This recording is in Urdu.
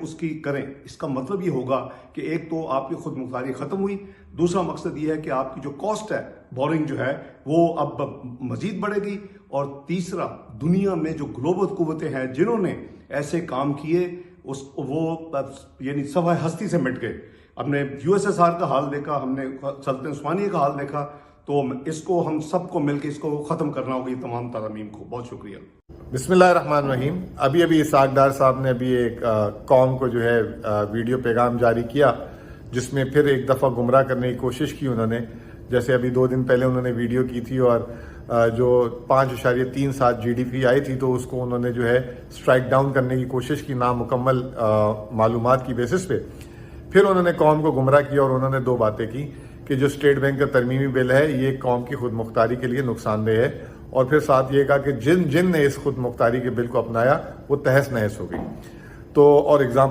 اس کی کریں. اس کا مطلب یہ ہوگا کہ ایک تو آپ کی خود مختاری ختم ہوئی, دوسرا مقصد یہ ہے کہ آپ کی جو کاسٹ ہے بورنگ جو ہے وہ اب مزید بڑھے گی, اور تیسرا دنیا میں جو گلوبل قوتیں ہیں جنہوں نے ایسے کام کیے وہ یعنی سوائے ہستی سے مٹ گئے. ہم نے USSR کا حال دیکھا, ہم نے سلطنت عثمانیہ کا حال دیکھا, تو اس کو ہم سب کو مل کے اس کو ختم کرنا ہوگا, یہ تمام ترامیم کو. بہت شکریہ. بسم اللہ الرحمن الرحیم. ابھی اسحاق ڈار صاحب نے ابھی ایک قوم کو جو ہے ویڈیو پیغام جاری کیا جس میں پھر ایک دفعہ گمراہ کرنے کی کوشش کی انہوں نے. جیسے ابھی 2 دن پہلے انہوں نے ویڈیو کی تھی اور جو 5.37 GDP آئی تھی تو اس کو انہوں نے جو ہے سٹرائک ڈاؤن کرنے کی کوشش کی نامکمل معلومات کی بیسس پہ. پھر انہوں نے قوم کو گمراہ کیا اور انہوں نے 2 باتیں کی کہ جو اسٹیٹ بینک کا ترمیمی بل ہے یہ قوم کی خود مختاری کے لیے نقصان دہ ہے, اور پھر ساتھ یہ کہا کہ جن نے اس خود مختاری کے بل کو اپنایا وہ تہس نہس ہو گئی. تو اور ایگزامپل